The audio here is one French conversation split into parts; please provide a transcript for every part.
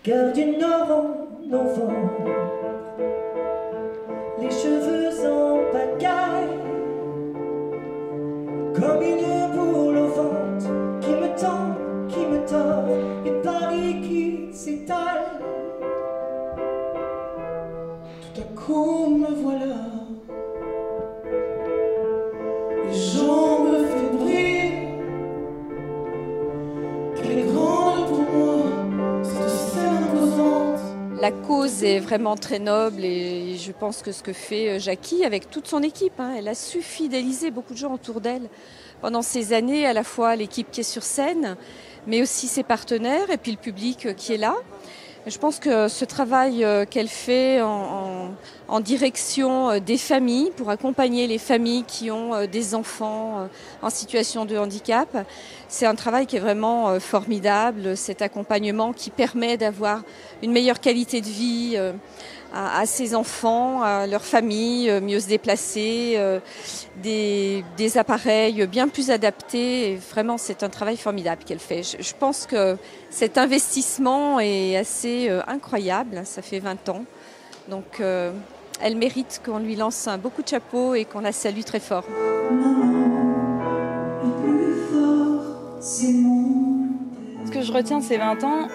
Gare du Nord en novembre, les cheveux en pagaille, comme une boule au ventre qui me tend, qui me tord, et Paris qui s'étale. Tout à coup me voilà, les jambes fébriles, qu'elle est grande pour moi, cette scène imposante. La cause est vraiment très noble et je pense que ce que fait Jackie avec toute son équipe, elle a su fidéliser beaucoup de gens autour d'elle pendant ces années, à la fois l'équipe qui est sur scène, mais aussi ses partenaires et puis le public qui est là. Je pense que ce travail qu'elle fait en direction des familles, pour accompagner les familles qui ont des enfants en situation de handicap, c'est un travail qui est vraiment formidable. Cet accompagnement qui permet d'avoir une meilleure qualité de vie à ces enfants, à leurs familles, mieux se déplacer, des appareils bien plus adaptés. Et vraiment, c'est un travail formidable qu'elle fait. Je pense que cet investissement est assez incroyable. Ça fait 20 ans. Donc, elle mérite qu'on lui lance beaucoup de chapeaux et qu'on la salue très fort. Le plus fort, c'est mon... Ce que je retiens de ces 20 ans,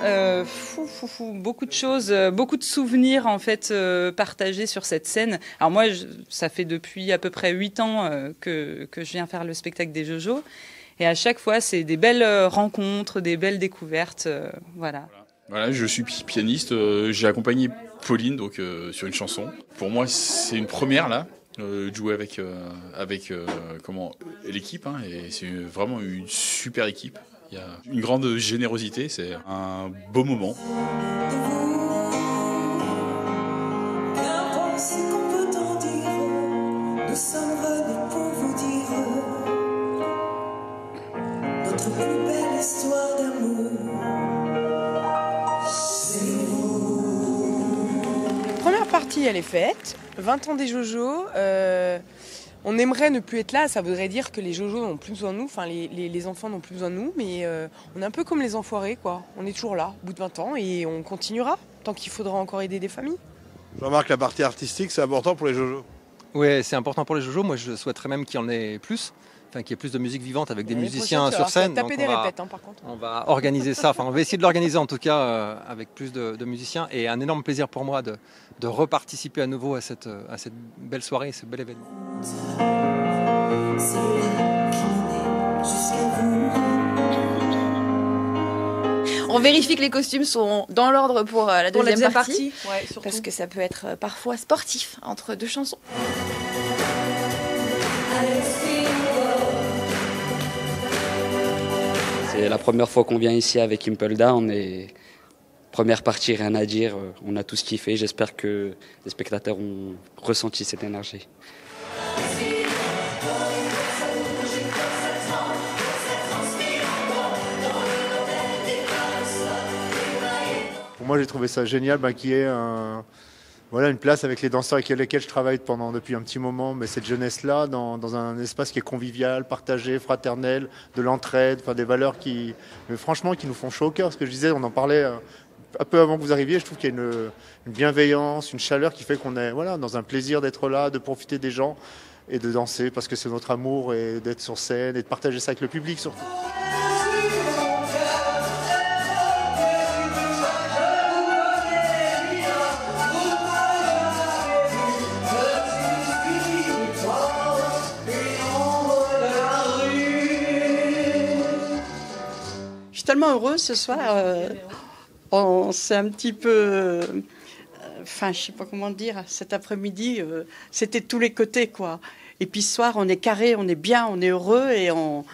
beaucoup de choses, beaucoup de souvenirs en fait partagés sur cette scène. Alors moi, ça fait depuis à peu près 8 ans que je viens faire le spectacle des Jojo. Et à chaque fois, c'est des belles rencontres, des belles découvertes. Voilà. Voilà, je suis pianiste, j'ai accompagné Pauline donc, sur une chanson. Pour moi, c'est une première là. De jouer avec l'équipe et c'est vraiment une super équipe. Il y a une grande générosité, c'est un beau moment. Qu'importe ce qu'on peut en dire, nous sommes venus pour vous dire notre plus belle histoire d'amour. C'est vous. Première partie, elle est faite. 20 ans des Jojo. On aimerait ne plus être là, ça voudrait dire que les Jojo n'ont plus besoin de nous, enfin les enfants n'ont plus besoin de nous, mais on est un peu comme les enfoirés, quoi. On est toujours là, au bout de 20 ans, et on continuera, tant qu'il faudra encore aider des familles. Je remarque la partie artistique, c'est important pour les Jojo. Oui, c'est important pour les Jojo. Moi, je souhaiterais même qu'il y en ait plus. Enfin, qu'il y ait plus de musique vivante avec des musiciens sur scène. Taper des répètes, par contre. On va organiser ça, enfin on va essayer de l'organiser en tout cas avec plus de musiciens. Et un énorme plaisir pour moi de reparticiper à nouveau à cette belle soirée, ce bel événement. C'est là qu'il est jusqu'à vous. On vérifie que les costumes sont dans l'ordre pour la deuxième partie. Ouais, surtout. Parce que ça peut être parfois sportif entre deux chansons. C'est la première fois qu'on vient ici avec Impel Down et première partie, rien à dire. On a tous kiffé. J'espère que les spectateurs ont ressenti cette énergie. Pour moi, j'ai trouvé ça génial qu'il y ait une place avec les danseurs avec lesquels je travaille depuis un petit moment, mais cette jeunesse-là, dans un espace qui est convivial, partagé, fraternel, de l'entraide, des valeurs qui nous font chaud au cœur. Ce que je disais, on en parlait un peu avant que vous arriviez, je trouve qu'il y a une bienveillance, une chaleur qui fait qu'on est dans un plaisir d'être là, de profiter des gens et de danser parce que c'est notre amour et d'être sur scène et de partager ça avec le public surtout. Je suis tellement heureuse ce soir. On s'est un petit peu... je sais pas comment dire. Cet après-midi, c'était de tous les côtés, quoi. Et puis ce soir, on est carré, on est bien, on est heureux et on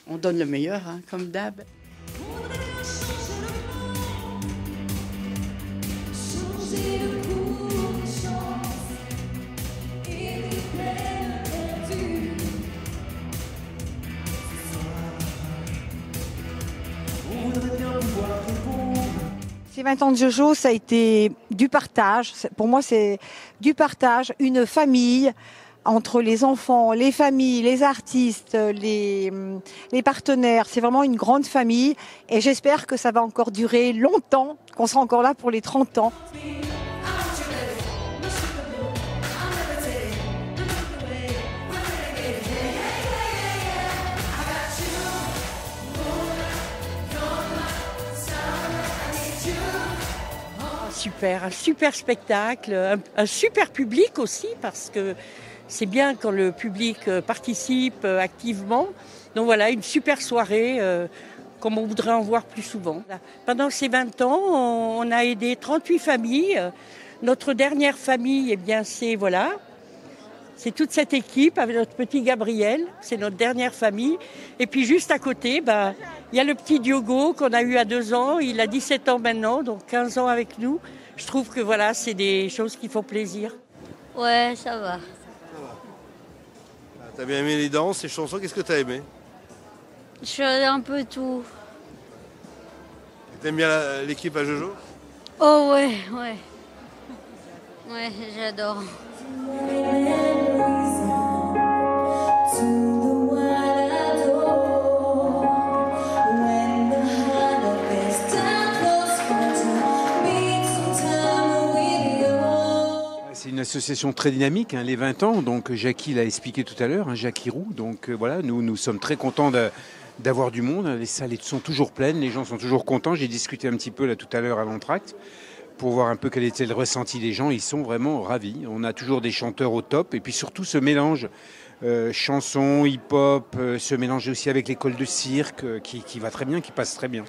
donne le meilleur, comme d'hab. Ces 20 ans de Jojo, ça a été du partage. Pour moi, c'est du partage, une famille entre les enfants, les familles, les artistes, les partenaires. C'est vraiment une grande famille et j'espère que ça va encore durer longtemps, qu'on sera encore là pour les 30 ans. Super, un super spectacle, un super public aussi, parce que c'est bien quand le public participe activement. Donc voilà, une super soirée, comme on voudrait en voir plus souvent. Pendant ces 20 ans, on a aidé 38 familles. Notre dernière famille, eh bien, c'est toute cette équipe avec notre petit Gabriel. C'est notre dernière famille. Et puis juste à côté, il y a le petit Diogo qu'on a eu à 2 ans. Il a 17 ans maintenant, donc 15 ans avec nous. Je trouve que voilà, c'est des choses qui font plaisir. Ouais, ça va. T'as bien aimé les danses, les chansons, qu'est-ce que t'as aimé? Je suis un peu tout. T'aimes bien l'équipe à Jojo? Oh ouais. Ouais, j'adore. C'est une association très dynamique, les 20 ans, donc Jackie l'a expliqué tout à l'heure, Jackie Roux, donc voilà, nous sommes très contents d'avoir du monde, les salles sont toujours pleines, les gens sont toujours contents, j'ai discuté un petit peu là tout à l'heure à l'entracte pour voir un peu quel était le ressenti des gens, ils sont vraiment ravis, on a toujours des chanteurs au top et puis surtout ce mélange chansons, hip-hop, ce mélange aussi avec l'école de cirque qui va très bien, qui passe très bien.